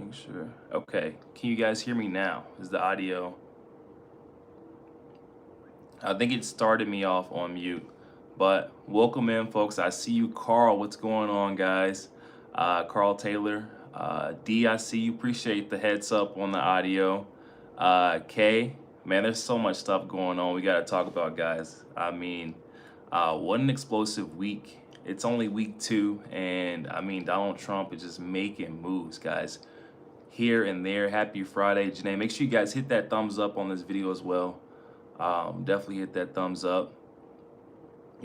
Make sure. Okay. Can you guys hear me now? Is the audio? I think it started me off on mute. But welcome in, folks. I see you, Carl. What's going on, guys? Carl Taylor. D, I see you. Appreciate the heads up on the audio. K, man, there's so much stuff going on we got to talk about, guys. I mean, what an explosive week. It's only week 2, and I mean, Donald Trump is just making moves, guys, here and there. Happy Friday, Janae. Make sure you guys hit that thumbs up on this video as well. Definitely hit that thumbs up.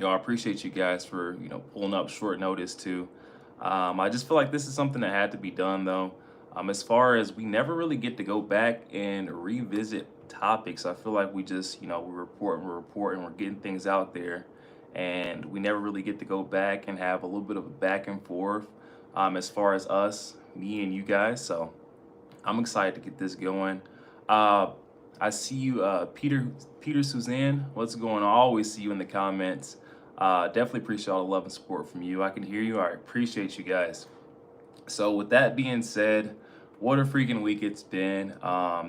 I appreciate you guys for, pulling up short notice too. I just feel like this is something that had to be done though. As far as we never really get to go back and revisit topics, I feel like we just, we report and we're getting things out there, and we never really get to go back and have a little bit of a back and forth as far as us, me and you guys. So I'm excited to get this going. I see you, Peter Suzanne. What's going on? I always see you in the comments. Definitely appreciate all the love and support from you. I can hear you. I appreciate you guys. So with that being said, what a freaking week it's been.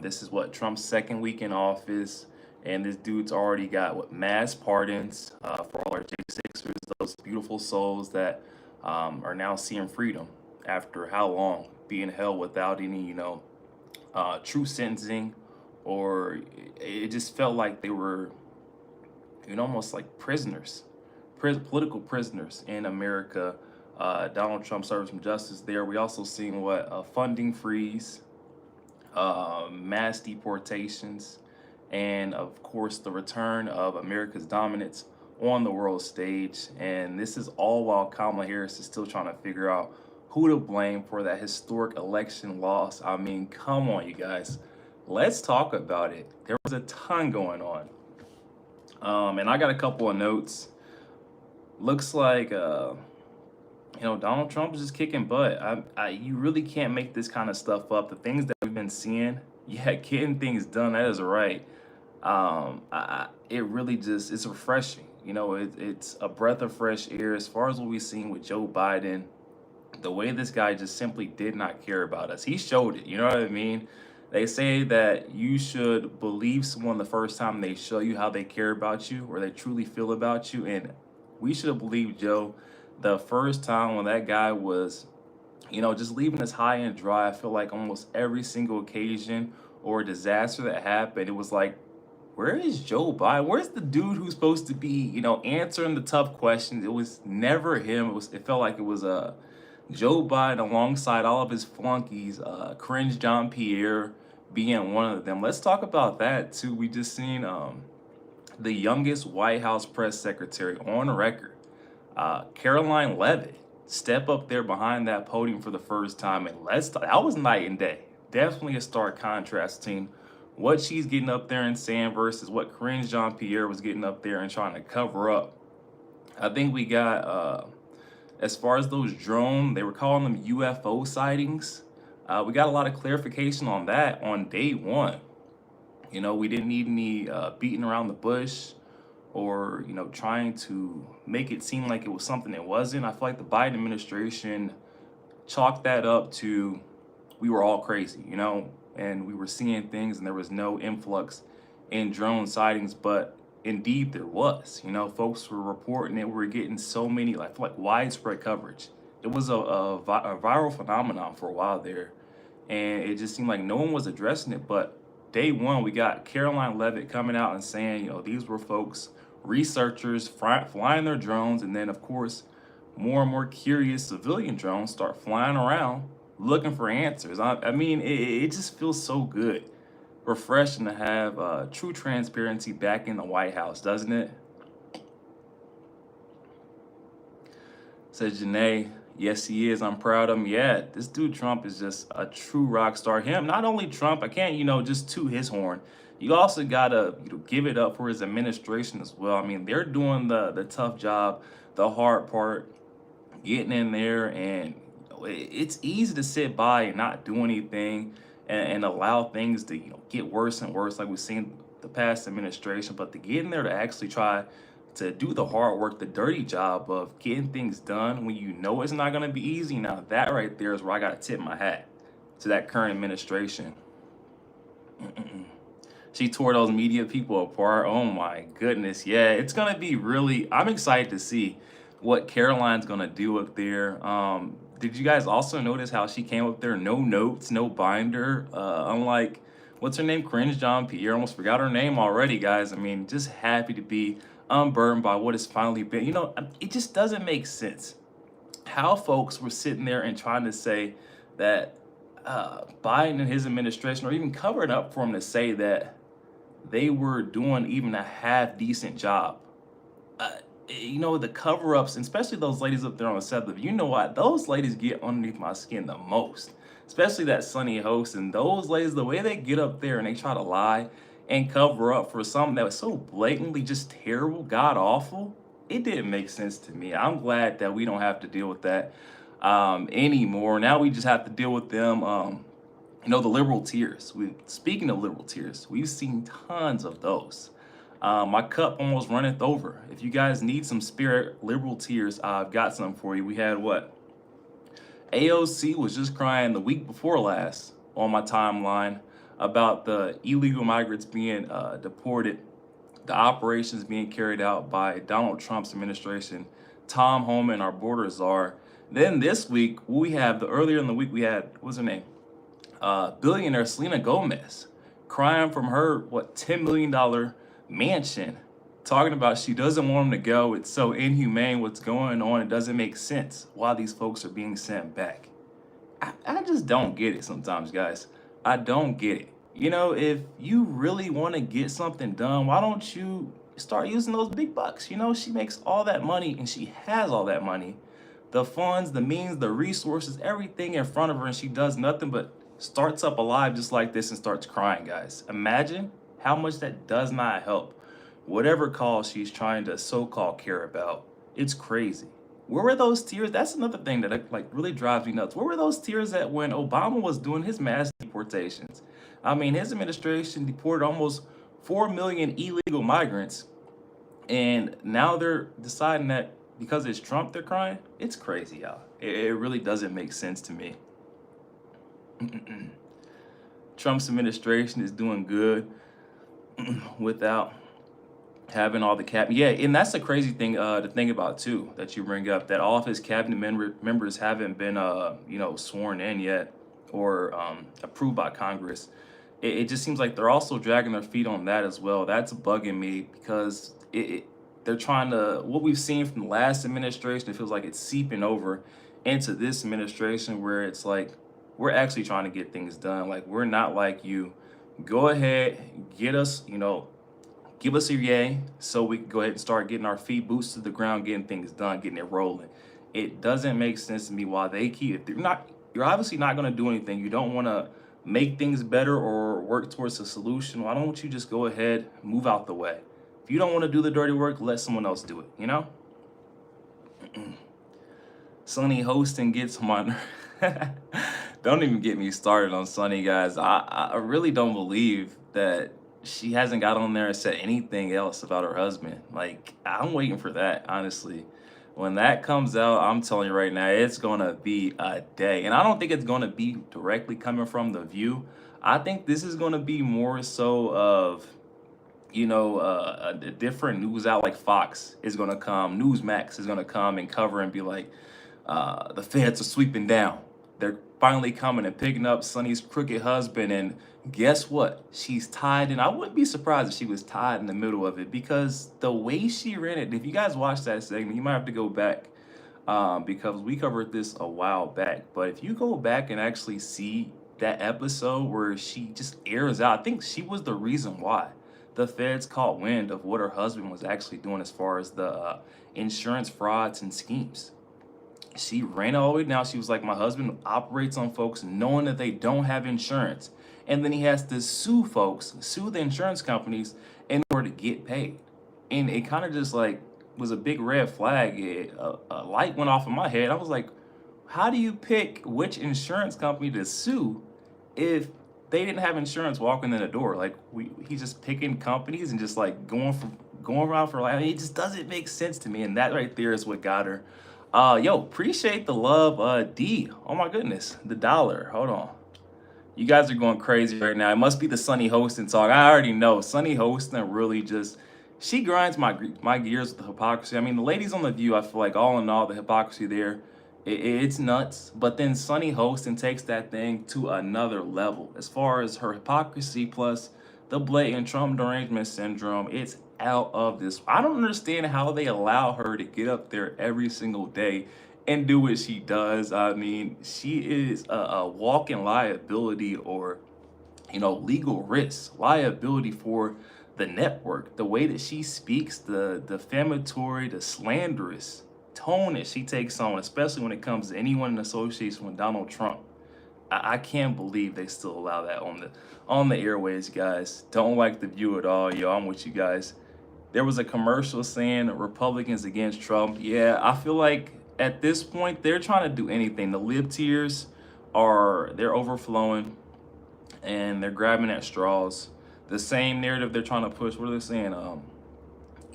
This is what, Trump's second week in office, and this dude's already got mass pardons for all our J6ers, those beautiful souls that are now seeing freedom after how long being held without any, true sentencing, or it just felt like they were, almost like prisoners, political prisoners in America. Donald Trump served some justice there. We also seen what, a funding freeze, mass deportations, and of course the return of America's dominance on the world stage. And this is all while Kamala Harris is still trying to figure out who to blame for that historic election loss. I mean, come on, you guys. Let's talk about it. There was a ton going on. And I got a couple of notes. Looks like, Donald Trump is just kicking butt. You really can't make this kind of stuff up. The things that we've been seeing, getting things done, that is right. It really just, it's refreshing. It's a breath of fresh air as far as what we've seen with Joe Biden. The way this guy just simply did not care about us. He showed it, you know what I mean? They say that you should believe someone the first time they show you how they care about you or they truly feel about you. And we should have believed Joe the first time when that guy was, just leaving us high and dry. I feel like almost every single occasion or disaster that happened, it was like, where is Joe Biden? Where's the dude who's supposed to be, answering the tough questions? It was never him. It felt like it was Joe Biden alongside all of his flunkies, Cringe John Pierre being one of them. Let's talk about that too. We just seen the youngest White House press secretary on record, Caroline Leavitt, step up there behind that podium for the first time. And that was night and day. Definitely a stark contrasting what she's getting up there and saying versus what Cringe John Pierre was getting up there and trying to cover up. I think we got, as far as those drone, they were calling them UFO sightings. We got a lot of clarification on that on day one. We didn't need any beating around the bush or, trying to make it seem like it was something it wasn't. I feel like the Biden administration chalked that up to, we were all crazy, and we were seeing things and there was no influx in drone sightings, but indeed there was. Folks were reporting it. We were getting so many, like widespread coverage. It was a viral phenomenon for a while there, and it just seemed like no one was addressing it. But day one, we got Caroline Leavitt coming out and saying, these were folks, researchers flying their drones, and then of course more and more curious civilian drones start flying around looking for answers. I mean, it just feels so good, refreshing to have true transparency back in the White House, doesn't it? Says Janae, yes he is, I'm proud of him. Yeah, this dude Trump is just a true rock star. Him, not only Trump, I can't, just toot his horn. You also gotta give it up for his administration as well. I mean, they're doing the tough job, the hard part, getting in there, and it's easy to sit by and not do anything and allow things to get worse and worse like we've seen the past administration. But to get in there to actually try to do the hard work, the dirty job of getting things done when it's not going to be easy, now that right there is where I got to tip my hat. to that current administration. She tore those media people apart. Oh my goodness. Yeah, it's going to be really, I'm excited to see what Caroline's going to do up there. Did you guys also notice how she came up there? No notes, no binder. Unlike, what's her name? Cringe John Pierre. Almost forgot her name already, guys. I mean, just happy to be unburdened by what has finally been. You know, it just doesn't make sense how folks were sitting there and trying to say that Biden and his administration, or even covering up for him to say that they were doing even a half decent job. Uh, you know, the cover ups, especially those ladies up there on the set of, you know what? Those ladies get underneath my skin the most, especially that Sunny host. And those ladies, the way they get up there and they try to lie and cover up for something that was so blatantly just terrible, god awful, it didn't make sense to me. I'm glad that we don't have to deal with that anymore. Now we just have to deal with them. You know, the liberal tears. Speaking of liberal tears, we've seen tons of those. My cup almost runneth over. If you guys need some spirit liberal tears, I've got some for you. We had what? AOC was just crying the week before last on my timeline about the illegal migrants being deported, the operations being carried out by Donald Trump's administration, Tom Homan, our border czar. Then this week, earlier in the week, we had, what's her name? Billionaire Selena Gomez crying from her, $10 million mansion, talking about she doesn't want him to go. It's so inhumane what's going on. It doesn't make sense why these folks are being sent back. I just don't get it sometimes, guys. I don't get it. You know, if you really want to get something done, why don't you start using those big bucks? You know, she makes all that money and she has all that money. The funds, the means, the resources, everything in front of her, and she does nothing but starts up alive just like this and starts crying, guys. Imagine how much that does not help whatever cause she's trying to so-called care about. It's crazy. Where were those tears? That's another thing that like really drives me nuts. Where were those tears at when Obama was doing his mass deportations? I mean, his administration deported almost 4 million illegal migrants, and now they're deciding that because it's Trump they're crying? It's crazy, y'all. It really doesn't make sense to me. Trump's administration is doing good without having all the cabinet. Yeah, and that's the crazy thing to think about too, that you bring up, that all of his cabinet members haven't been sworn in yet or approved by Congress. It just seems like they're also dragging their feet on that as well. That's bugging me because they're trying to, what we've seen from the last administration, it feels like it's seeping over into this administration, where it's like we're actually trying to get things done. Like, we're not like you. Go ahead, get us, give us a yay so we can go ahead and start getting our feet, boots to the ground, getting things done, getting it rolling. It doesn't make sense to me why they keep it. You're obviously not going to do anything. You don't want to make things better or work towards a solution. Why don't you just go ahead, move out the way? If you don't want to do the dirty work, let someone else do it, Sunny hosting gets my don't even get me started on Sunny, guys. I really don't believe that she hasn't got on there and said anything else about her husband. Like, I'm waiting for that, honestly. When that comes out, I'm telling you right now, it's going to be a day. And I don't think it's going to be directly coming from The View. I think this is going to be more so of, a different news out, like Fox is going to come, Newsmax is going to come and cover and be like, the feds are sweeping down. They're finally coming and picking up Sonny's crooked husband. And guess what? She's tied. And I wouldn't be surprised if she was tied in the middle of it, because the way she ran it, if you guys watched that segment, you might have to go back because we covered this a while back. But if you go back and actually see that episode where she just airs out, I think she was the reason why the feds caught wind of what her husband was actually doing as far as the insurance frauds and schemes. She ran all the way down. She was like, my husband operates on folks knowing that they don't have insurance. And then he has to sue the insurance companies in order to get paid. And it kind of just like was a big red flag. A light went off in my head. I was like, how do you pick which insurance company to sue if they didn't have insurance walking in the door? Like, he's just picking companies and just like going around for like, it just doesn't make sense to me. And that right there is what got her. Appreciate the love, D. Oh my goodness, the dollar. Hold on. You guys are going crazy right now. It must be the Sunny Hostin talk. I already know. Sunny Hostin really just, she grinds my gears with the hypocrisy. I mean, the ladies on The View, I feel like all in all, the hypocrisy there, it's nuts. But then Sunny Hostin takes that thing to another level. As far as her hypocrisy plus the blatant Trump derangement syndrome, it's out of this. I don't understand how they allow her to get up there every single day and do what she does. I mean, she is a walking liability, or legal risk, liability for the network. The way that she speaks, the defamatory, the slanderous tone that she takes on, especially when it comes to anyone in association with Donald Trump. I can't believe they still allow that on the airways, guys. Don't like The View at all, yo. I'm with you guys. There was a commercial saying Republicans against Trump. Yeah, I feel like at this point they're trying to do anything. The lib tiers they're overflowing and they're grabbing at straws. The same narrative they're trying to push. What are they saying?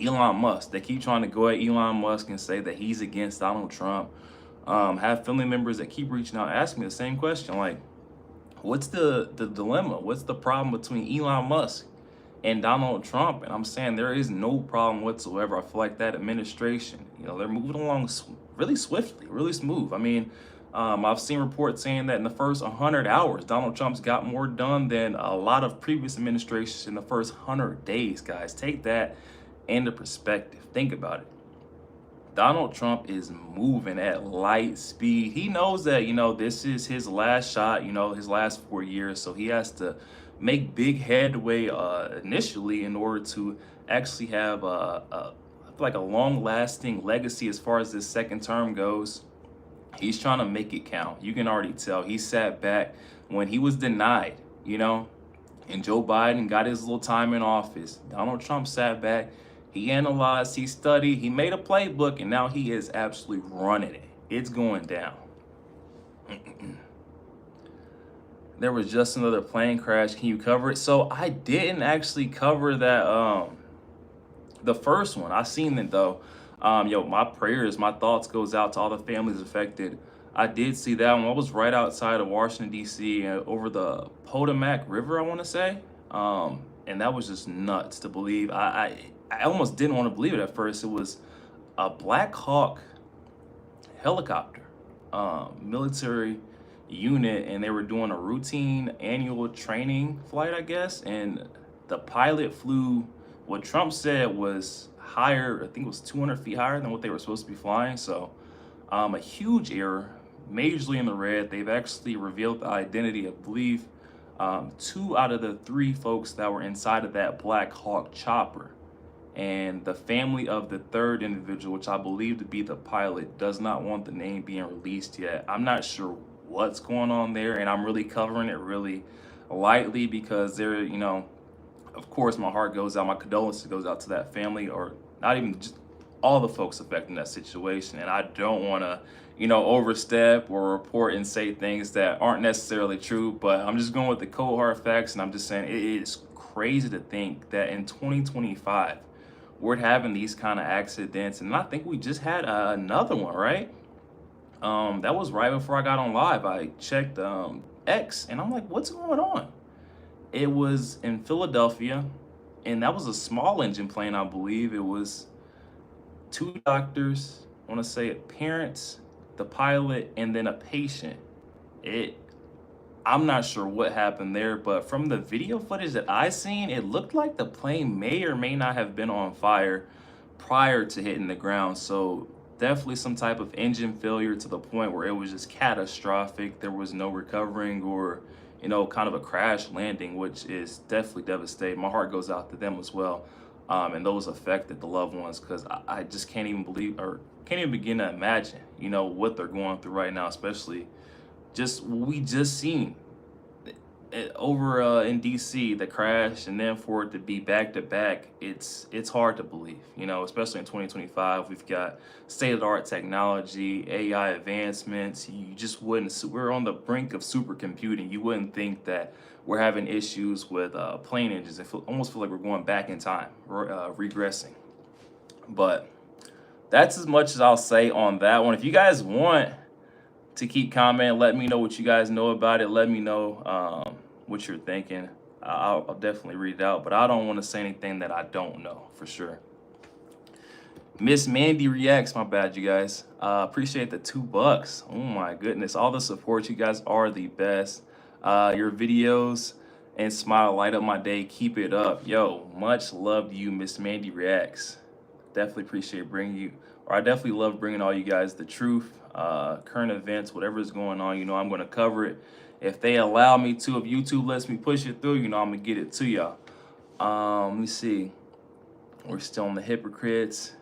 Elon Musk. They keep trying to go at Elon Musk and say that he's against Donald Trump. Have family members that keep reaching out, asking me the same question, like, what's the dilemma? What's the problem between Elon Musk and Donald Trump? And I'm saying there is no problem whatsoever. I feel like that administration, they're moving along really swiftly, really smooth. I mean, I've seen reports saying that in the first 100 hours, Donald Trump's got more done than a lot of previous administrations in the first 100 days, guys. Take that into perspective. Think about it. Donald Trump is moving at light speed. He knows that, this is his last shot, his last 4 years. So he has to make big headway initially in order to actually have like a long lasting legacy as far as this second term goes. He's trying to make it count. You can already tell. He sat back when he was denied, and Joe Biden got his little time in office. Donald Trump sat back. He analyzed, he studied, he made a playbook, and now he is absolutely running it. It's going down. There was just another plane crash. Can you cover it? So I didn't actually cover that, the first one. I seen it though. My prayers, my thoughts goes out to all the families affected. I did see that one. I was right outside of Washington, D.C., over the Potomac River, I want to say. And that was just nuts to believe. I almost didn't want to believe it at first. It was a Black Hawk helicopter, military unit, and they were doing a routine annual training flight, I guess. And the pilot flew what Trump said was higher. I think it was 200 feet higher than what they were supposed to be flying. So a huge error, majorly in the red. They've actually revealed the identity, I believe, 2 out of the 3 folks that were inside of that Black Hawk chopper. And the family of the 3rd individual, which I believe to be the pilot, does not want the name being released yet. I'm not sure what's going on there, and I'm really covering it really lightly because they're, of course, my heart goes out, my condolences goes out to that family, or not even just all the folks affected in that situation. And I don't want to, overstep or report and say things that aren't necessarily true, but I'm just going with the cold hard facts. And I'm just saying it is crazy to think that in 2025, we're having these kind of accidents. And I think we just had another one, right? That was right before I got on live. I checked X, and I'm like, what's going on? It was in Philadelphia, and that was a small engine plane, I believe. It was 2 doctors, I want to say parents, the pilot, and then a patient. I'm not sure what happened there, but from the video footage that I seen, it looked like the plane may or may not have been on fire prior to hitting the ground. So definitely some type of engine failure to the point where it was just catastrophic. There was no recovering or, kind of a crash landing, which is definitely devastating. My heart goes out to them as well. And those affected, the loved ones, because I just can't even believe or can't even begin to imagine, what they're going through right now, especially just what we just seen over in DC, the crash, and then for it to be back to back, it's hard to believe, especially in 2025. We've got state-of-the-art technology, AI advancements. You just wouldn't, we're on the brink of supercomputing. You wouldn't think that we're having issues with plane engines. Almost feel like we're going back in time, regressing. But that's as much as I'll say on that one. If you guys want to keep commenting, let me know what you guys know about it. Let me know what you're thinking. I'll definitely read it out, but I don't want to say anything that I don't know for sure. Miss Mandy Reacts, my bad, you guys. Appreciate the $2. Oh my goodness, all the support, you guys are the best. Your videos and smile light up my day. Keep it up, yo. Much love to you, Miss Mandy Reacts. Definitely appreciate bringing you, or I definitely love bringing all you guys the truth, current events, whatever is going on. You know, I'm going to cover it if they allow me to. If YouTube lets me push it through, you know, I'm gonna get it to y'all. Let me see. We're still on the hypocrites.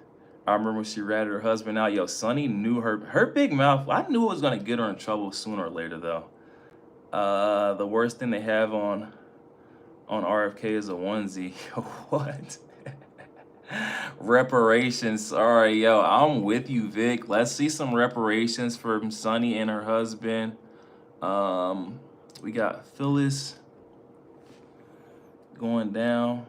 I remember she ratted her husband out. Yo, Sonny knew her big mouth. I knew it was gonna get her in trouble sooner or later, though. The worst thing they have on RFK is a onesie. What? Reparations. Sorry, yo, I'm with you, Vic. Let's see some reparations from Sonny and her husband. We got Phyllis going down.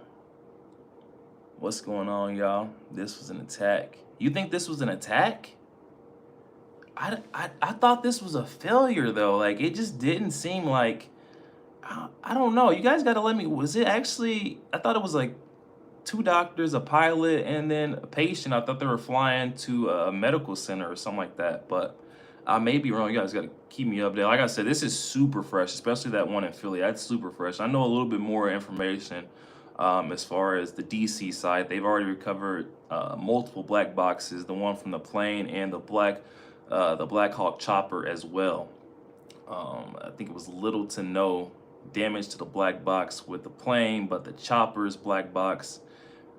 What's going on, y'all? This was an attack. You think this was an attack? I thought this was a failure, though. Like, it just didn't seem like... I don't know. You guys got to let me... Was it actually... I thought it was like 2 doctors, a pilot, and then a patient. I thought they were flying to a medical center or something like that. But I may be wrong. You guys got to keep me updated. Like I said, this is super fresh, especially that one in Philly. That's super fresh. I know a little bit more information. As far as the DC side, they've already recovered multiple black boxes, the one from the plane and the Black Hawk chopper as well. I think it was little to no damage to the black box with the plane, but the chopper's black box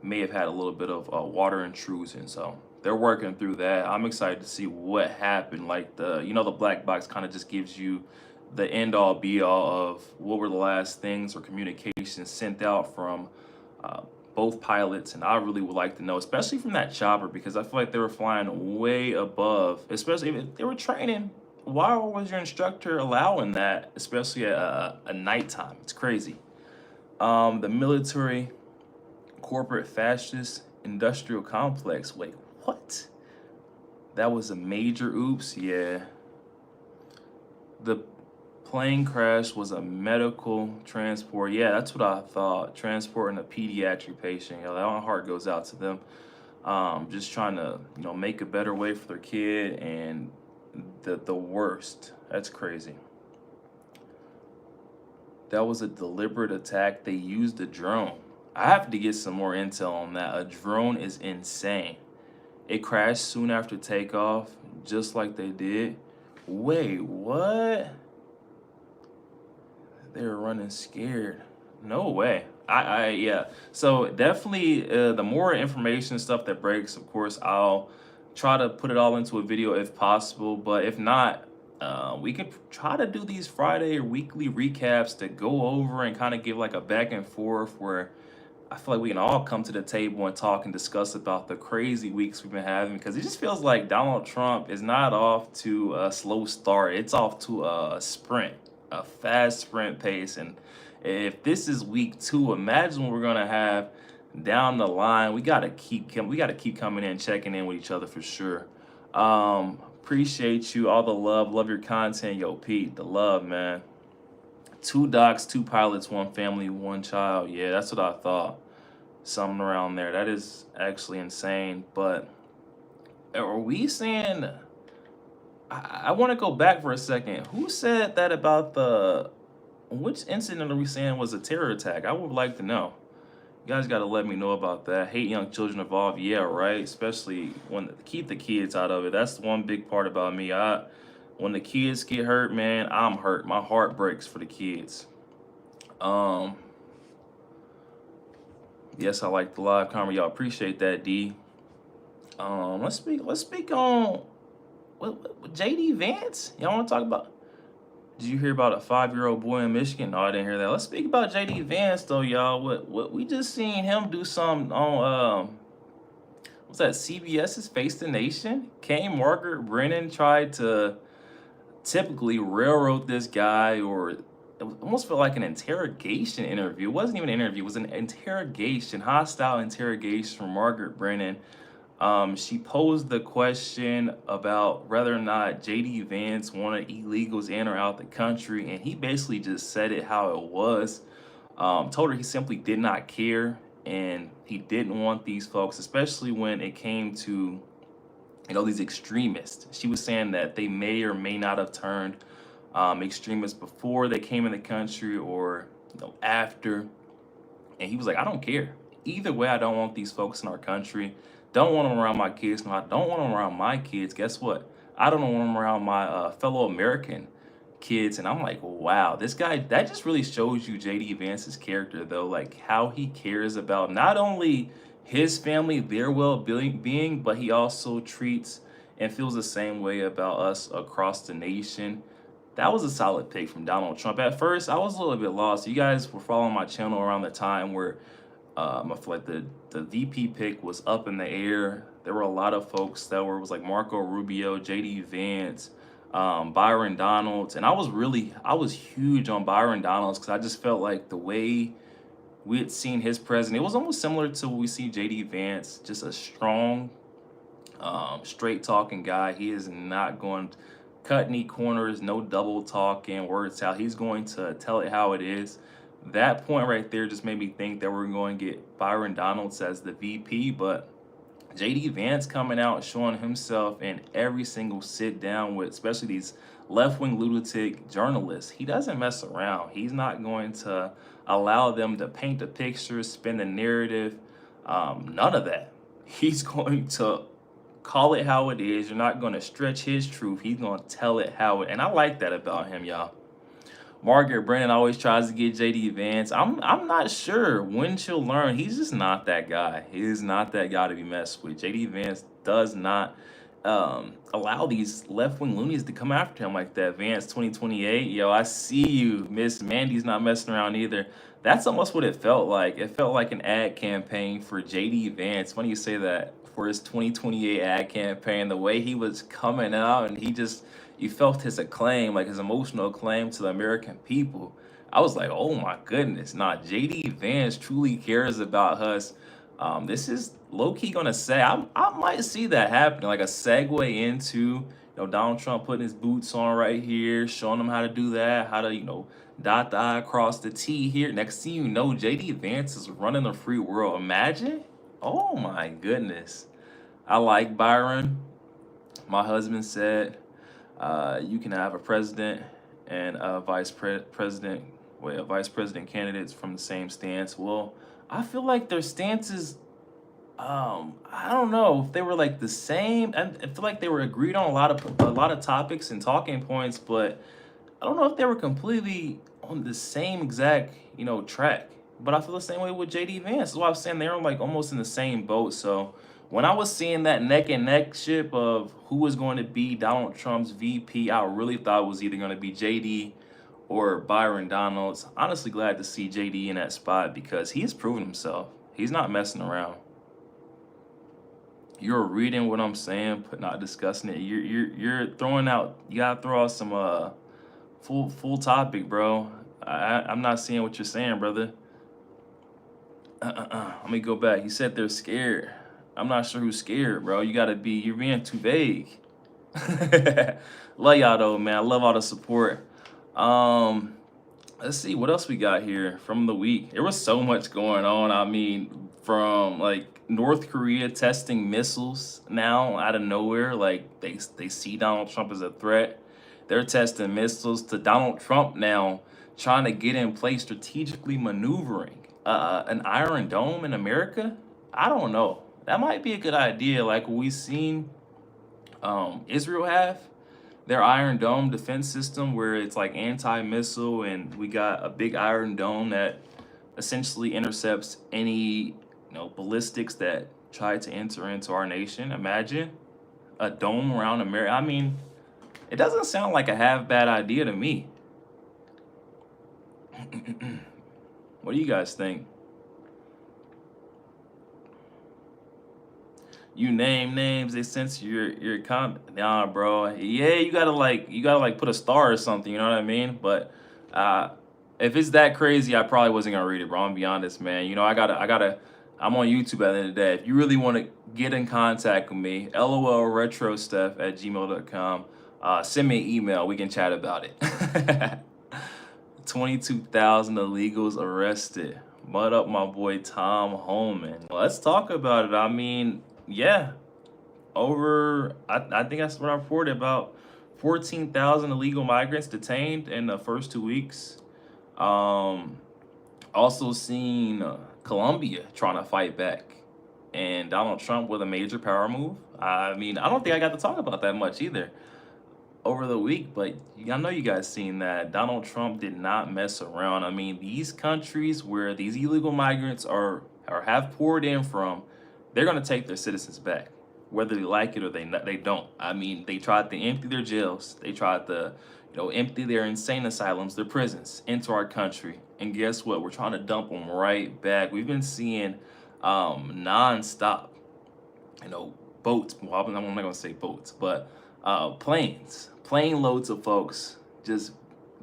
may have had a little bit of water intrusion. So they're working through that. I'm excited to see what happened. Like the black box kind of just gives you the end all be all of what were the last things or communications sent out from both pilots. And I really would like to know, especially from that chopper, because I feel like they were flying way above, especially if they were training. Why was your instructor allowing that, especially at a nighttime? It's crazy. The military corporate fascist industrial complex. Wait, what? That was a major oops. Yeah. The plane crash was a medical transport. Yeah, that's what I thought. Transporting a pediatric patient. Yeah, that heart goes out to them. Just trying to, make a better way for their kid, and the worst. That's crazy. That was a deliberate attack. They used a drone. I have to get some more intel on that. A drone is insane. It crashed soon after takeoff, just like they did. Wait, what? They were running scared. No way. Yeah. So definitely, the more information stuff that breaks, of course, I'll try to put it all into a video if possible. But if not, we could try to do these Friday or weekly recaps that go over and kind of give like a back and forth where I feel like we can all come to the table and talk and discuss about the crazy weeks we've been having, because it just feels like Donald Trump is not off to a slow start. It's off to a sprint, a fast sprint pace. And if this is week 2, imagine what we're gonna have down the line. We gotta keep coming in, checking in with each other for sure. Appreciate you, all the love your content. Yo, Pete, the love, man. 2 docs, 2 pilots, 1 family, 1 child. Yeah, that's what I thought. Something around there. That is actually insane. But are we saying... I want to go back for a second. Who said that about which incident are we saying was a terror attack? I would like to know. You guys got to let me know about that. Hate young children involved. Yeah, right. Especially when keep the kids out of it. That's the one big part about me. When the kids get hurt, man, I'm hurt. My heart breaks for the kids. Yes, I like the live comment. Y'all appreciate that, D. Let's speak on what JD Vance. Y'all want to talk about? Did you hear about a 5-year-old boy in Michigan? No, I didn't hear that. Let's speak about JD Vance though, y'all. What we just seen him do something on what's that? CBS's Face the Nation. Margaret Brennan tried to typically railroad this guy, or it almost felt like an interrogation interview. It wasn't even an interview, it was an interrogation, hostile interrogation from Margaret Brennan. She posed the question about whether or not JD Vance wanted illegals in or out the country, and he basically just said it how it was. Told her he simply did not care, and he didn't want these folks, especially when it came to, these extremists. She was saying that they may or may not have turned extremists before they came in the country, or after. And he was like, I don't care. Either way, I don't want these folks in our country. Don't want them around my kids. No, I don't want them around my kids. Guess what? I don't want them around my fellow American kids. And I'm like, wow, this guy, that just really shows you JD Vance's character, though, like how he cares about not only his family, their well-being, but he also treats and feels the same way about us across the nation. That was a solid pick from Donald Trump. At first, I was a little bit lost. You guys were following my channel around the time where I feel like the VP pick was up in the air. There were a lot of folks that was like Marco Rubio, JD Vance, Byron Donalds, and I was huge on Byron Donalds because I just felt like the way we had seen his president, it was almost similar to what we see JD Vance, just a strong, straight talking guy. He is not going to cut any corners, no double talking, words out. He's going to tell it how it is. That point right there just made me think that we're going to get Byron Donalds as the VP, but JD Vance coming out showing himself in every single sit down with especially these left-wing lunatic journalists. He doesn't mess around. He's not going to allow them to paint the picture, spin the narrative, none of that. He's going to call it how it is. You're not going to stretch his truth. He's going to tell it how it, and I like that about him, y'all. Margaret Brennan always tries to get JD Vance. I'm not sure when she'll learn. He's just not that guy. He is not that guy to be messed with. JD Vance does not allow these left-wing loonies to come after him like that. Vance 2028, yo, I see you. Miss Mandy's not messing around either. That's almost what it felt like. It felt like an ad campaign for JD Vance. Funny you say that, for his 2028 ad campaign. The way he was coming out, and you felt his acclaim, like his emotional acclaim to the American people. I was like, oh my goodness. Nah, JD Vance truly cares about us. This is low-key gonna say, I might see that happening, like a segue into, Donald Trump putting his boots on right here, showing them how to do that, how to, dot the I across the T here. Next thing you know, JD Vance is running the free world. Imagine. Oh my goodness. I like Byron. My husband said, you can have a president and a vice president candidates from the same stance. Well, I feel like their stances, I don't know if they were like the same. I feel like they were agreed on a lot of topics and talking points, but I don't know if they were completely on the same exact, track. But I feel the same way with JD Vance. That's why I was saying they're like almost in the same boat. So when I was seeing that neck and neck ship of who was going to be Donald Trump's VP, I really thought it was either going to be JD or Byron Donalds. Honestly, glad to see JD in that spot because he has proven himself. He's not messing around. You're reading what I'm saying, but not discussing it. You're throwing out. You gotta throw out some full topic, bro. I'm not seeing what you're saying, brother. Let me go back. You said they're scared. I'm not sure who's scared, bro. You're being too vague. Love y'all though, man. I love all the support. Let's see what else we got here from the week. There was so much going on. I mean, from like North Korea testing missiles now out of nowhere, like they see Donald Trump as a threat. They're testing missiles to Donald Trump now, trying to get in place, strategically maneuvering an Iron Dome in America. I don't know. That might be a good idea, like we've seen Israel have their Iron Dome defense system, where it's like anti-missile, and we got a big Iron Dome that essentially intercepts any ballistics that try to enter into our nation. Imagine a dome around America. I mean, it doesn't sound like a half bad idea to me. What do you guys think? You name names, they censor your comment. Nah, bro. Yeah, you gotta put a star or something. You know what I mean? But if it's that crazy, I probably wasn't gonna read it, bro. I'm gonna be honest, man. I gotta I'm on YouTube at the end of the day. If you really want to get in contact with me, LOL RetroStef at gmail.com. Send me an email. We can chat about it. 22,000 illegals arrested. Mud up my boy Tom Holman. Let's talk about it. I mean, yeah, I think that's what I reported, about 14,000 illegal migrants detained in the first 2 weeks. Also seen Colombia trying to fight back, and Donald Trump with a major power move. I mean, I don't think I got to talk about that much either over the week, but I know you guys seen that Donald Trump did not mess around. I mean, these countries where these illegal migrants are or have poured in from, they're going to take their citizens back, whether they like it or they don't. I mean, they tried to empty their jails. They tried to, empty their insane asylums, their prisons into our country. And guess what? We're trying to dump them right back. We've been seeing nonstop, boats. Well, I'm not going to say boats, but plane loads of folks just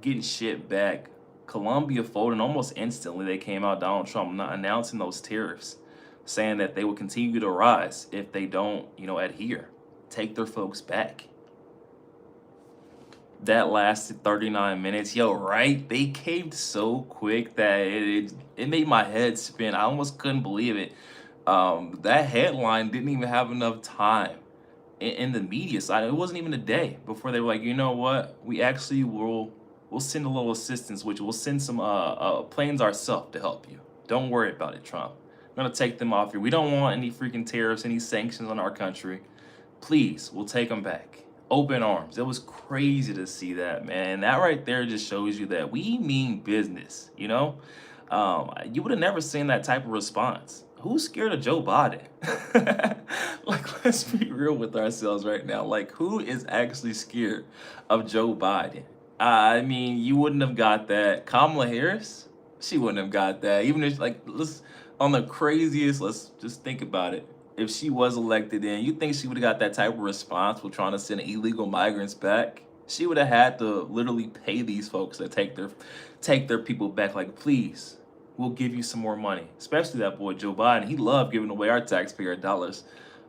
getting shipped back. Colombia folding almost instantly. They came out, Donald Trump not announcing those tariffs, saying that they will continue to rise if they don't, adhere, take their folks back. That lasted 39 minutes. Yo, right? They caved so quick that it made my head spin. I almost couldn't believe it. That headline didn't even have enough time in the media side. It wasn't even a day before they were like, you know what? We actually we'll send a little assistance, which we'll send some planes ourselves to help you. Don't worry about it, Trump. We're gonna take them off here. We don't want any freaking tariffs, any sanctions on our country. Please, we'll take them back. Open arms. It was crazy to see that, man. That right there just shows you that we mean business, You would have never seen that type of response. Who's scared of Joe Biden? Like, let's be real with ourselves right now. Like, who is actually scared of Joe Biden? I mean, you wouldn't have got that. Kamala Harris, she wouldn't have got that. Even if, let's just think about it. If she was elected in, you think she would have got that type of response with trying to send illegal migrants back? She would have had to literally pay these folks to take their people back. Like, please, we'll give you some more money. Especially that boy Joe Biden. He loved giving away our taxpayer dollars.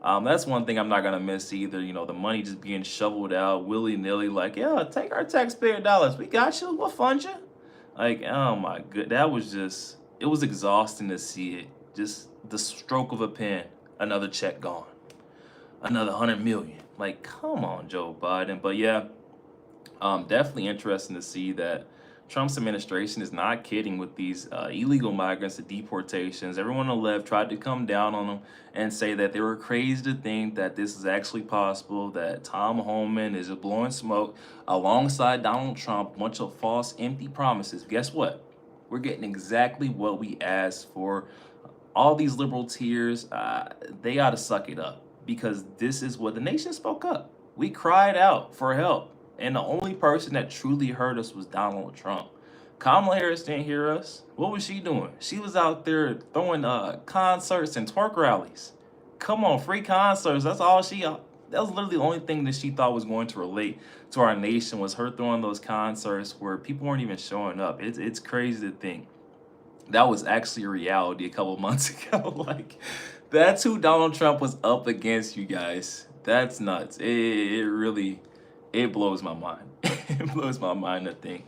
That's one thing I'm not gonna miss either. The money just being shoveled out willy-nilly. Like, yeah, take our taxpayer dollars. We got you. We'll fund you. Like, oh my god, it was exhausting to see it. Just the stroke of a pen. Another check gone. Another 100 million. Like, come on, Joe Biden. But yeah, definitely interesting to see that Trump's administration is not kidding with these illegal migrants, the deportations. Everyone on the left tried to come down on them and say that they were crazy to think that this is actually possible, that Tom Holman is blowing smoke alongside Donald Trump, a bunch of false, empty promises. Guess what? We're getting exactly what we asked for. All these liberal tears, they got to suck it up, because this is what the nation spoke up. We cried out for help. And the only person that truly heard us was Donald Trump. Kamala Harris didn't hear us. What was she doing? She was out there throwing concerts and twerk rallies. Come on, free concerts. That was literally the only thing that she thought was going to relate to our nation, was her throwing those concerts where people weren't even showing up. It's crazy to think that was actually a reality a couple months ago. Like, that's who Donald Trump was up against, you guys. That's nuts. It blows my mind. It blows my mind to think.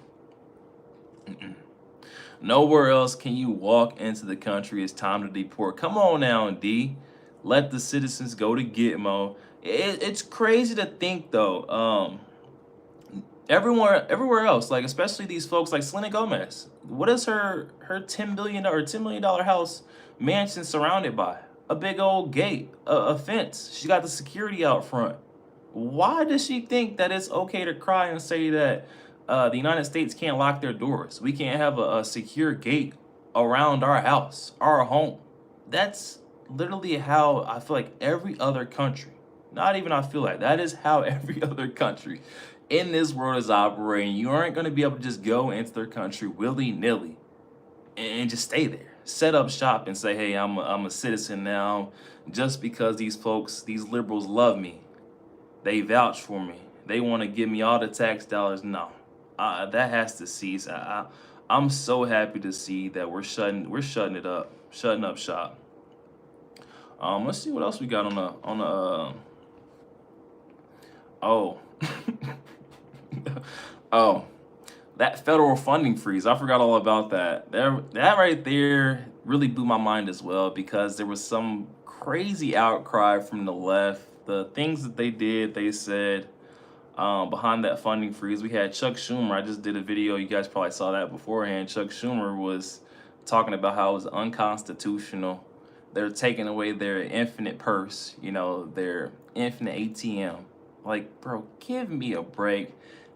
Nowhere else can you walk into the country. It's time to deport. Come on now, D. Let the citizens go to Gitmo. It's crazy to think, though. Everywhere else, like especially these folks like Selena Gomez. What is her $10 million house mansion surrounded by? A big old gate, a fence. She got the security out front. Why does she think that it's okay to cry and say that the United States can't lock their doors? We can't have a secure gate around our house, our home. That's literally how I feel like every other country, not even I feel like, that is how every other country in this world is operating. You aren't going to be able to just go into their country willy-nilly and just stay there. Set up shop and say, hey, I'm a citizen now just because these folks, these liberals love me. They vouch for me. They want to give me all the tax dollars. No, that has to cease. I'm so happy to see that we're shutting up shop. Let's see what else we got on the oh oh, that federal funding freeze. I forgot all about that. That right there really blew my mind as well, because there was some crazy outcry from the left. The things that they did, they said, behind that funding freeze. We had Chuck Schumer. I just did a video. You guys probably saw that beforehand. Chuck Schumer was talking about how it was unconstitutional. They're taking away their infinite purse, you know, their infinite ATM. Like, bro, give me a break.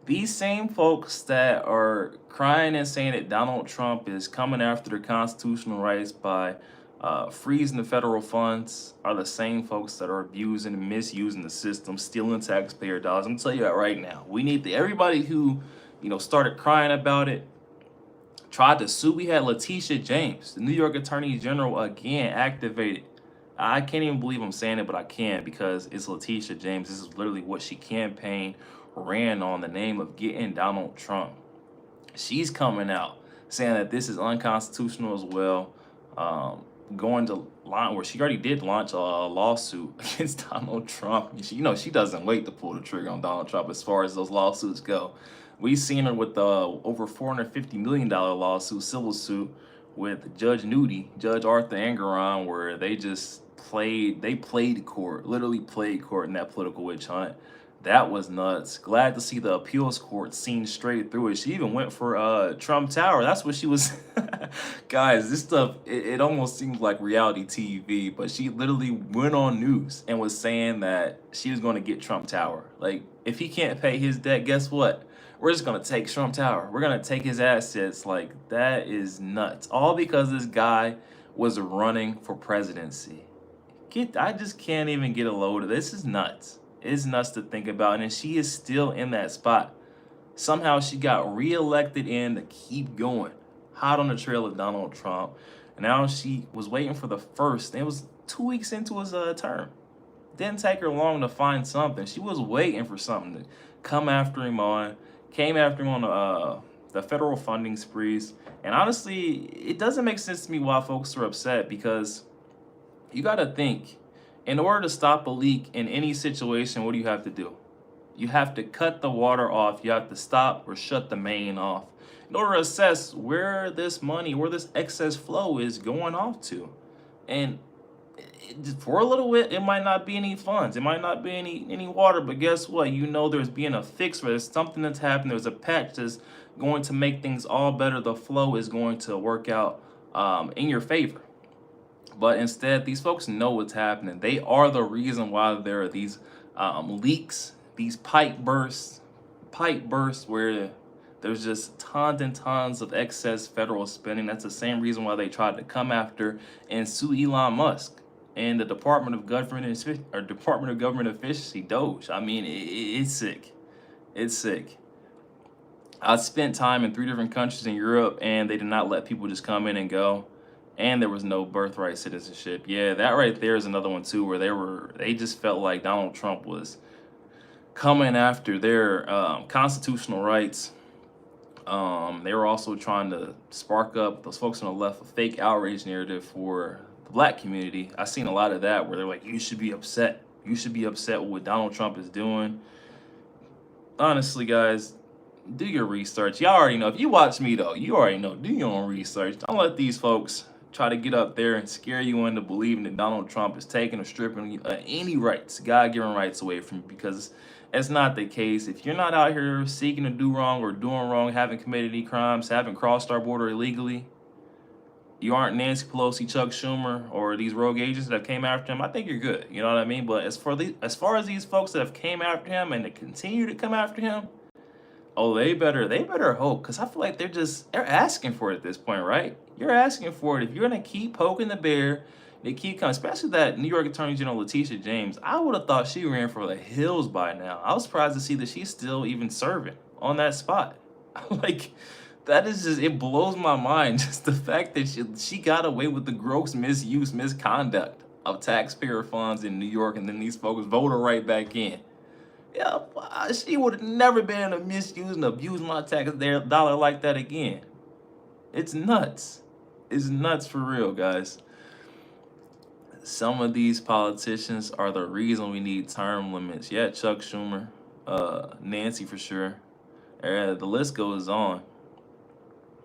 These same folks that are crying and saying that Donald Trump is coming after their constitutional rights by freezing the federal funds are the same folks that are abusing and misusing the system, stealing taxpayer dollars. I'm gonna tell you that right now. We need everybody who, you know, started crying about it, tried to sue. We had Letitia James, the New York Attorney General, again activated. I can't even believe I'm saying it, but I can, because it's Letitia James. This is literally what she campaigned, ran on, the name of getting Donald Trump. She's coming out saying that this is unconstitutional as well. Going to launch, where she already did launch a lawsuit against Donald Trump. She, you know, she doesn't wait to pull the trigger on Donald Trump as far as those lawsuits go. We've seen her with the over $450 million lawsuit, civil suit, with Judge Nudie, Judge Arthur Engeron, where they played court, literally played court in that political witch hunt. That was nuts. Glad to see the appeals court seen straight through it. She even went for Trump Tower. That's what she was. Guys, this stuff, it almost seems like reality TV, but she literally went on news and was saying that she was going to get Trump Tower. Like, if he can't pay his debt, guess what? We're just going to take Trump Tower. We're going to take his assets. Like, that is nuts. All because this guy was running for presidency. I just can't even get a load of this. This is nuts. It's nuts to think about. And she is still in that spot. Somehow she got reelected in to keep going. Hot on the trail of Donald Trump. And now she was waiting for the first. It was 2 weeks into his term. Didn't take her long to find something. She was waiting for something to come after him on. Came after him on the federal funding sprees. And honestly, it doesn't make sense to me why folks are upset, because you got to think, in order to stop a leak in any situation, what do you have to do? You have to cut the water off. You have to stop or shut the main off in order to assess where this money, where this excess flow is going off to. And for a little bit, it might not be any funds. It might not be any water. But guess what? You know there's being a fix for this. Something that's happened. There's a patch that's going to make things all better. The flow is going to work out in your favor. But instead, these folks know what's happening. They are the reason why there are these leaks, these pipe bursts where there's just tons and tons of excess federal spending. That's the same reason why they tried to come after and sue Elon Musk and the Department of Government Efficiency, Doge. I mean, it's sick. It's sick. I spent time in 3 different countries in Europe, and they did not let people just come in and go. And there was no birthright citizenship. Yeah, that right there is another one too, where they just felt like Donald Trump was coming after their constitutional rights. They were also trying to spark up, those folks on the left, a fake outrage narrative for the black community. I've seen a lot of that where they're like, you should be upset. You should be upset with what Donald Trump is doing. Honestly, guys, do your research. Y'all already know. If you watch me, though, you already know. Do your own research. Don't let these folks try to get up there and scare you into believing that Donald Trump is taking or stripping any rights, God-given rights away from you, because it's not the case. If you're not out here seeking to do wrong or doing wrong, having committed any crimes, having crossed our border illegally, you aren't Nancy Pelosi, Chuck Schumer, or these rogue agents that came after him, I think you're good. You know what I mean? But as far as these folks that have came after him and that continue to come after him, oh, they better hope, because I feel like they're asking for it at this point, right? You're asking for it. If you're gonna keep poking the bear, they keep coming, especially that New York Attorney General Letitia James. I would have thought she ran for the hills by now. I was surprised to see that she's still even serving on that spot. Like, that is just, it blows my mind. Just the fact that she got away with the gross misconduct of taxpayer funds in New York, and then these folks vote her right back in. Yeah, she would have never been able to misuse and abuse my tax dollar like that again. It's nuts. It's nuts for real, guys. some of these politicians are the reason we need term limits. Yeah, Chuck Schumer, Nancy for sure. The list goes on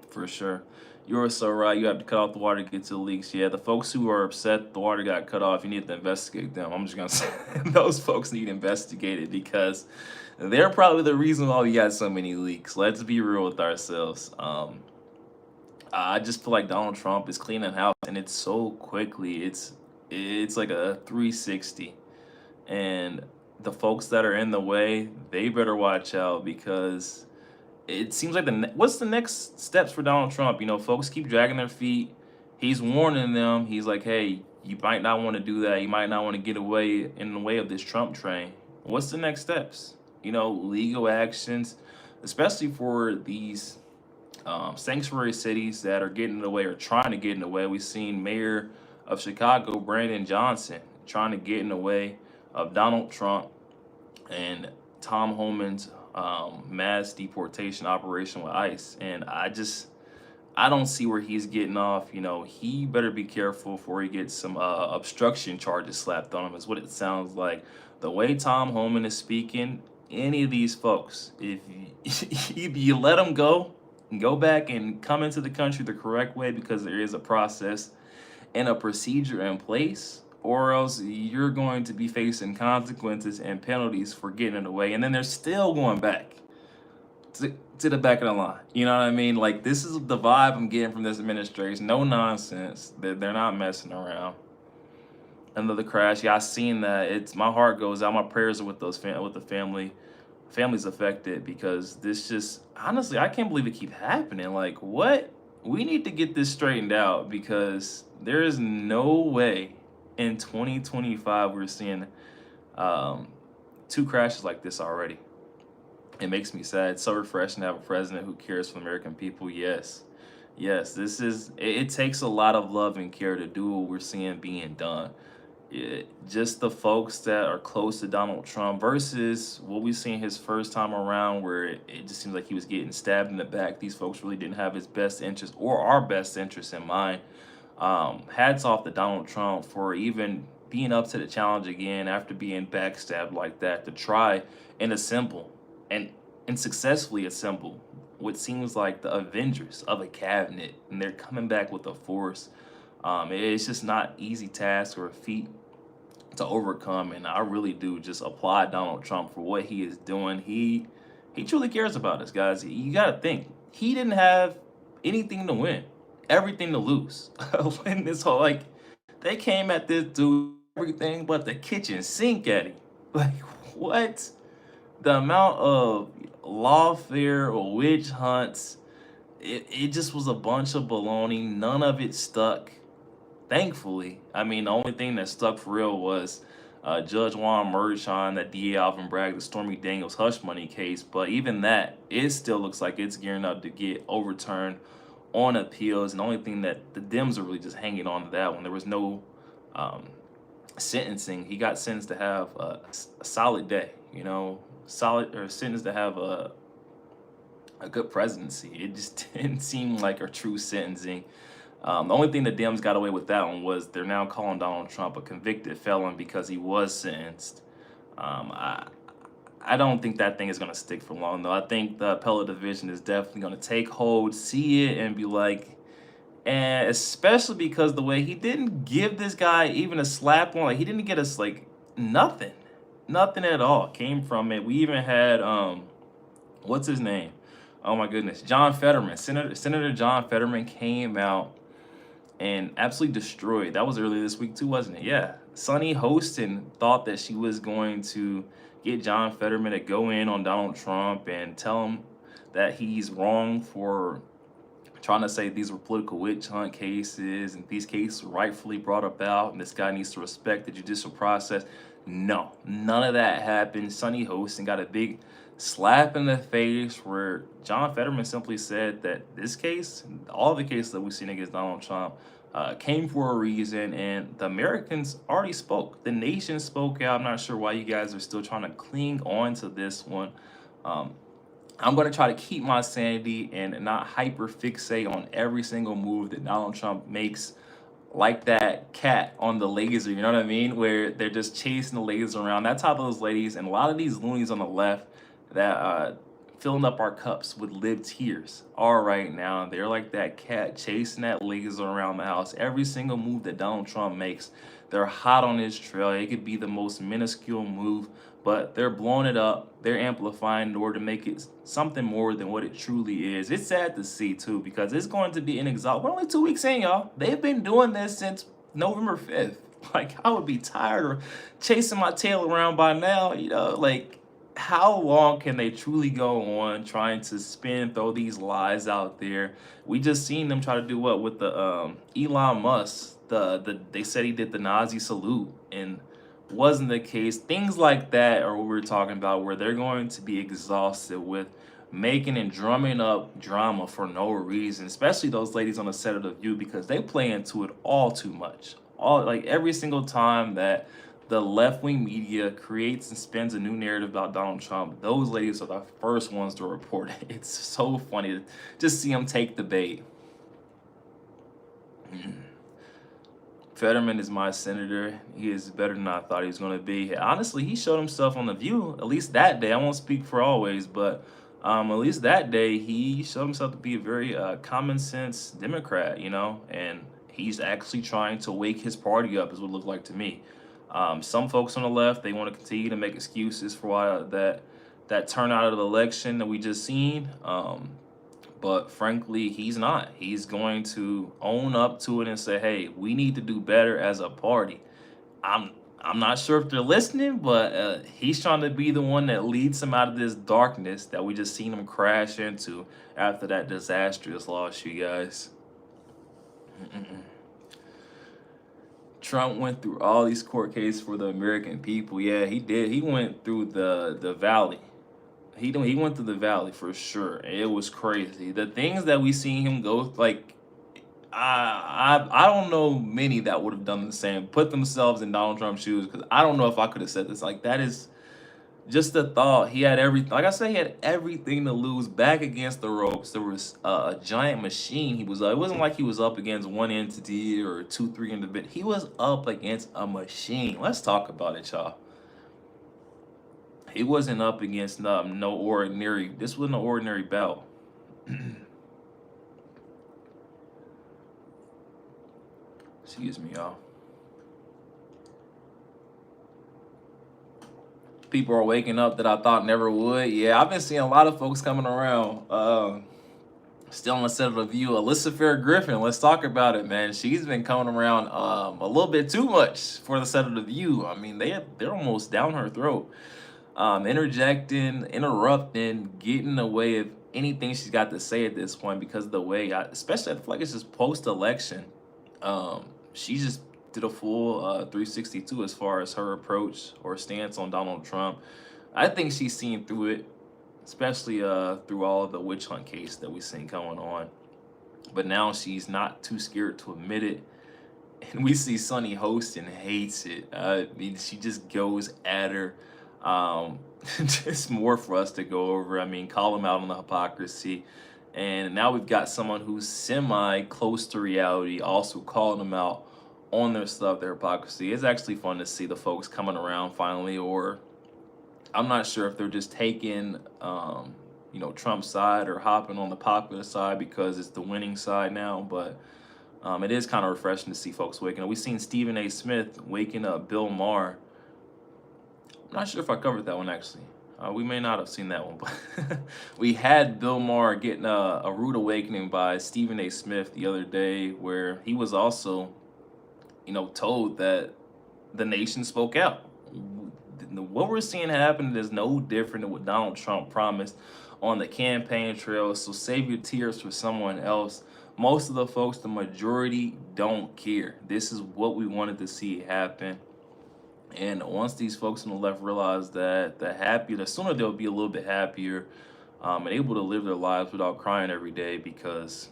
for sure. You are so right. You have to cut off the water to get to the leaks. Yeah, the folks who are upset the water got cut off, you need to investigate them. I'm just gonna say those folks need investigated because they're probably the reason why we got so many leaks. Let's be real with ourselves. I just feel like Donald Trump is cleaning house, and it's so quickly. It's like a 360, and the folks that are in the way, they better watch out because it seems like what's the next steps for Donald Trump? You know, folks keep dragging their feet. He's warning them. He's like, hey, you might not want to do that. You might not want to get away in the way of this Trump train. What's the next steps? You know, legal actions, especially for these sanctuary cities that are getting in the way or trying to get in the way. We've seen Mayor of Chicago, Brandon Johnson, trying to get in the way of Donald Trump and Tom Homan's mass deportation operation with ICE. And I don't see where he's getting off. You know, he better be careful before he gets some obstruction charges slapped on him, is what it sounds like. The way Tom Homan is speaking, any of these folks, if you let them go back and come into the country the correct way because there is a process and a procedure in place, or else you're going to be facing consequences and penalties for getting in the way. And then they're still going back to the back of the line. You know what I mean? Like, this is the vibe I'm getting from this administration. No nonsense. They're not messing around. Another crash. Yeah, I seen that. It's my heart goes out. My prayers are with with the families affected, because this just, honestly, I can't believe it keep happening. Like, what? We need to get this straightened out, because there is no way in 2025 we're seeing two crashes like this already. It makes me sad. It's so refreshing to have a president who cares for the American people. Yes, this is, it takes a lot of love and care to do what we're seeing being done. Just the folks that are close to Donald Trump versus what we seen his first time around, where it just seems like he was getting stabbed in the back. These folks really didn't have his best interest or our best interest in mind. Hats off to Donald Trump for even being up to the challenge again after being backstabbed like that, to try and assemble and successfully assemble what seems like the Avengers of a cabinet, and they're coming back with a force. It's just not easy task or a feat to overcome, and I really do just applaud Donald Trump for what he is doing. He truly cares about us, guys. You got to think, he didn't have anything to win, everything to lose. When this whole, like, they came at this dude everything but the kitchen sink at him. Like, what? The amount of lawfare or witch hunts, it just was a bunch of baloney. None of it stuck, thankfully. I mean, the only thing that stuck for real was Judge Juan Merchan, that DA Alvin Bragg, the Stormy Daniels hush money case. But even that, it still looks like it's gearing up to get overturned on appeals. And the only thing that the Dems are really just hanging on to that one. There was no sentencing. He got sentenced to have a solid day, you know, sentenced to have a good presidency. It just didn't seem like a true sentencing. The only thing the Dems got away with that one was they're now calling Donald Trump a convicted felon because he was sentenced. I don't think that thing is going to stick for long, though. I think the appellate division is definitely going to take hold, see it, and be like, and especially because the way he didn't give this guy even a slap on, like, he didn't get us like nothing at all came from it. We even had what's his name? Oh my goodness, John Fetterman, Senator John Fetterman came out and absolutely destroyed. That was earlier this week too, wasn't it? Yeah, Sonny Hostin thought that she was going to get John Fetterman to go in on Donald Trump and tell him that he's wrong for trying to say these were political witch hunt cases and these cases were rightfully brought about and this guy needs to respect the judicial process. No, none of that happened. Sonny Hostin got a big slap in the face where John Fetterman simply said that this case, all the cases that we've seen against Donald Trump, came for a reason, and the Americans already spoke. The nation spoke out. I'm not sure why you guys are still trying to cling on to this one. I'm going to try to keep my sanity and not hyper fixate on every single move that Donald Trump makes like that cat on the laser, you know what I mean? Where they're just chasing the laser around. That's how those ladies and a lot of these loonies on the left that filling up our cups with live tears are right now. They're like that cat chasing that laser around the house. Every single move that Donald Trump makes, they're hot on his trail. It could be the most minuscule move, but they're blowing it up. They're amplifying in order to make it something more than what it truly is. It's sad to see too, because it's going to be inexhaustible. We're only 2 weeks in, y'all. They've been doing this since November 5th. Like, I would be tired of chasing my tail around by now, you know, like, how long can they truly go on trying to spin, throw these lies out there? We just seen them try to do what with the Elon Musk. They said he did the Nazi salute and wasn't the case. Things like that are what we're talking about, where they're going to be exhausted with making and drumming up drama for no reason, especially those ladies on the set of The View, because they play into it all too much. All, like, every single time that the left-wing media creates and spins a new narrative about Donald Trump, those ladies are the first ones to report it. It's so funny to just see them take the bait. Fetterman is my senator. He is better than I thought he was going to be. Honestly, he showed himself on The View, at least that day. I won't speak for always, but at least that day, he showed himself to be a very common sense Democrat, you know, and he's actually trying to wake his party up, is what it looked like to me. Some folks on the left, they want to continue to make excuses for why that turnout of the election that we just seen. But frankly, he's not. He's going to own up to it and say, hey, we need to do better as a party. I'm not sure if they're listening, but he's trying to be the one that leads them out of this darkness that we just seen him crash into after that disastrous loss, you guys. Trump went through all these court cases for the American people. Yeah, he did. He went through the valley. He went through the valley for sure. It was crazy. The things that we seen him go, like, I don't know many that would have done the same, put themselves in Donald Trump's shoes, because I don't know if I could have said this. Like, that is just the thought. He had everything. Like I said, he had everything to lose. Back against the ropes, there was a giant machine. He was. It wasn't like he was up against one entity or 2-3 individuals. He was up against a machine. Let's talk about it, y'all. He wasn't up against no ordinary. This wasn't an ordinary battle. Excuse me, y'all. People are waking up that I thought never would. Yeah, I've been seeing a lot of folks coming around. Still on the set of The View, Alyssa Fair Griffin. Let's talk about it, man. She's been coming around a little bit too much for the set of The View. I mean, they're almost down her throat. Interjecting, interrupting, getting away of anything she's got to say at this point, because of the way, especially I feel like it's just post-election. She just did a full 362 as far as her approach or stance on Donald Trump. I think she's seen through it, especially through all of the witch hunt case that we've seen going on. But now she's not too scared to admit it. And we see Sunny Hostin hates it. I mean, she just goes at her. Just more for us to go over. I mean, call him out on the hypocrisy. And now we've got someone who's semi close to reality also calling them out on their stuff, their hypocrisy. It's actually fun to see the folks coming around finally, or I'm not sure if they're just taking Trump's side or hopping on the popular side because it's the winning side now. But it is kind of refreshing to see folks waking up. We've seen Stephen A. Smith waking up Bill Maher. I'm not sure if I covered that one, actually. We may not have seen that one, but we had Bill Maher getting a rude awakening by Stephen A. Smith the other day, where he was also, told that the nation spoke out. What we're seeing happen is no different than what Donald Trump promised on the campaign trail. So save your tears for someone else. Most of the folks, the majority, don't care. This is what we wanted to see happen. And once these folks on the left realize that, the sooner they'll be a little bit happier and able to live their lives without crying every day, because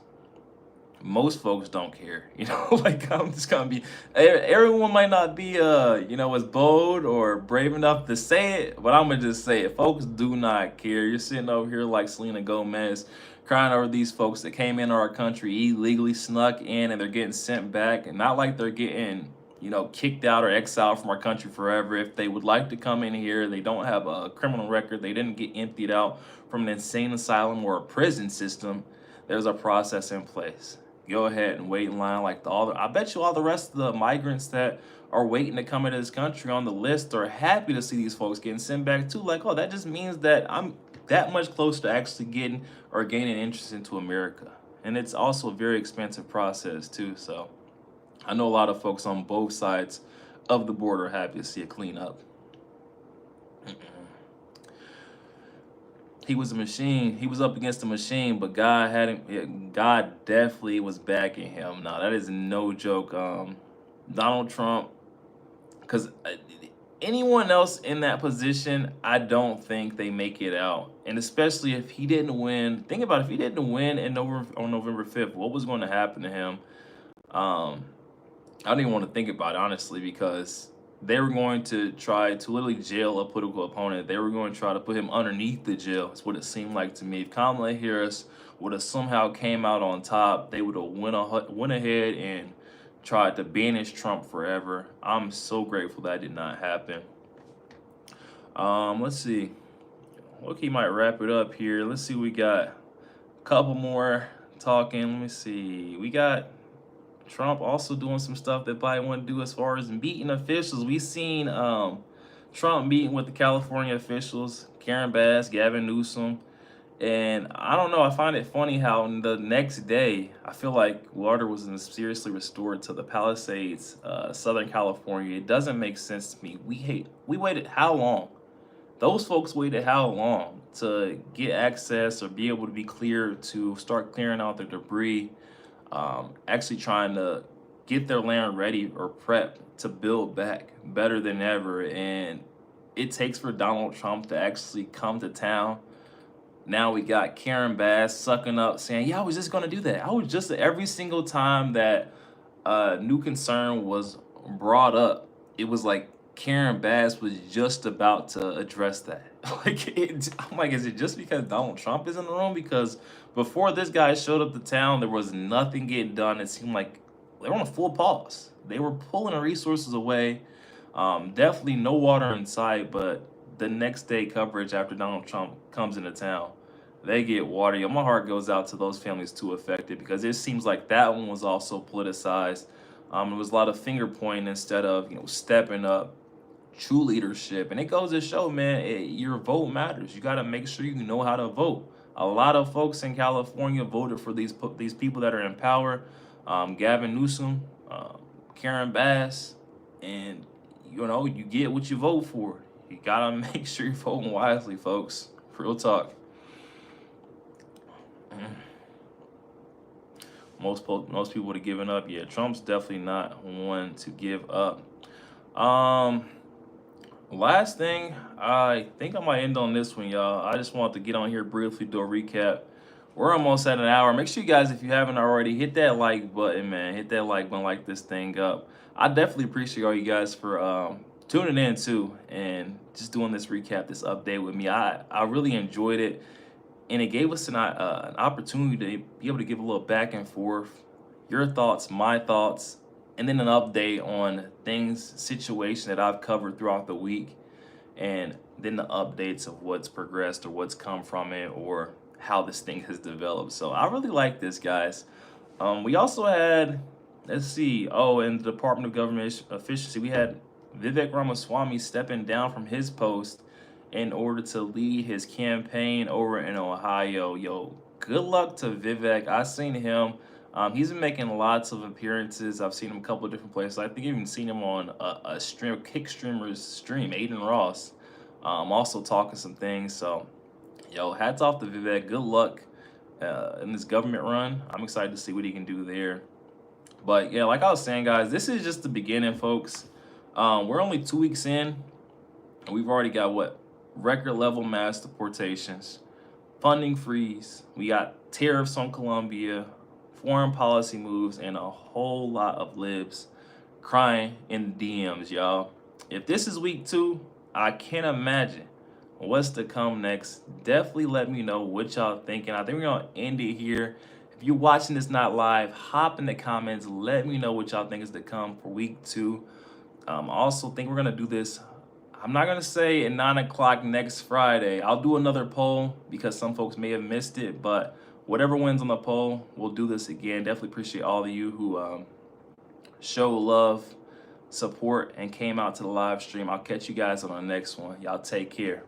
most folks don't care. Like, I'm just gonna be, everyone might not be as bold or brave enough to say it, but I'm gonna just say it. Folks do not care. You're sitting over here like Selena Gomez crying over these folks that came into our country illegally, snuck in, and they're getting sent back. And not like they're getting, you know, kicked out or exiled from our country forever. If they would like to come in here, they don't have a criminal record, they didn't get emptied out from an insane asylum or a prison system, there's a process in place. Go ahead and wait in line like I bet you all the rest of the migrants that are waiting to come into this country on the list are happy to see these folks getting sent back too. Like, oh, that just means that I'm that much closer to actually getting or gaining interest into America. And it's also a very expensive process too. So I know a lot of folks on both sides of the border are happy to see it clean up. He was a machine. He was up against a machine, but God had him. God definitely was backing him. Now that is no joke. Donald Trump, because anyone else in that position, I don't think they make it out. And especially if he didn't win. Think about it, if he didn't win on November 5th, what was going to happen to him? I don't even want to think about it, honestly, because they were going to try to literally jail a political opponent. They were going to try to put him underneath the jail. That's what it seemed like to me. If Kamala Harris would have somehow came out on top, they would have went ahead and tried to banish Trump forever. I'm so grateful that did not happen. Let's see. Okay, might wrap it up here. Let's see, we got a couple more talking. Let me see. We got Trump also doing some stuff that probably want to do as far as meeting officials. We seen Trump meeting with the California officials, Karen Bass, Gavin Newsom. And I don't know, I find it funny how the next day, I feel like water was seriously restored to the Palisades, Southern California. It doesn't make sense to me. We waited how long? Those folks waited how long to get access or be able to be cleared to start clearing out their debris, actually trying to get their land ready or prepped to build back better than ever. And it takes for Donald Trump to actually come to town. Now we got Karen Bass sucking up saying, yeah, I was just going to do that. I was just, every single time that new concern was brought up, it was like Karen Bass was just about to address that. I'm like, is it just because Donald Trump is in the room? Because before this guy showed up to town, there was nothing getting done. It seemed like they were on a full pause. They were pulling the resources away. Definitely no water in sight, but the next day coverage after Donald Trump comes into town, they get water. My heart goes out to those families too affected, because it seems like that one was also politicized. It was a lot of finger pointing instead of, stepping up, true leadership. And it goes to show, man, your vote matters. You got to make sure you know how to vote. A lot of folks in California voted for these people that are in power. Gavin Newsom, Karen Bass, and you get what you vote for. You gotta make sure you're voting wisely, folks. Real talk. Most people would have given up. Yeah, Trump's definitely not one to give up. Last thing, I think I might end on this one, y'all. I just want to get on here briefly, do a recap. We're almost at an hour. Make sure you guys, if you haven't already, hit that like button, man. Hit that like button, like this thing up. I definitely appreciate all you guys for tuning in too, and just doing this recap, this update with me. I really enjoyed it, and it gave us an opportunity to be able to give a little back and forth, your thoughts, my thoughts, and then an update on situation that I've covered throughout the week, and then the updates of what's progressed or what's come from it or how this thing has developed. So I really like this, guys. We also had, let's see, in the Department of Government Efficiency, we had Vivek Ramaswamy stepping down from his post in order to lead his campaign over in Ohio. Yo, good luck to Vivek. I've seen him. He's been making lots of appearances. I've seen him a couple of different places. I think I've even seen him on a kick streamer's stream, Aiden Ross, also talking some things. So, yo, hats off to Vivek. Good luck in this government run. I'm excited to see what he can do there. But yeah, like I was saying, guys, this is just the beginning, folks. We're only 2 weeks in, and we've already got record level mass deportations, funding freeze. We got tariffs on Colombia, foreign policy moves, and a whole lot of libs crying in the DMs, y'all. If this is week 2, I can't imagine what's to come next. Definitely let me know what y'all thinking. I think we're gonna end it here. If you're watching this not live, hop in the comments. Let me know what y'all think is to come for week 2. I also think we're gonna do this. I'm not gonna say at 9 o'clock next Friday. I'll do another poll because some folks may have missed it, but whatever wins on the poll, we'll do this again. Definitely appreciate all of you who show love, support, and came out to the live stream. I'll catch you guys on the next one. Y'all take care.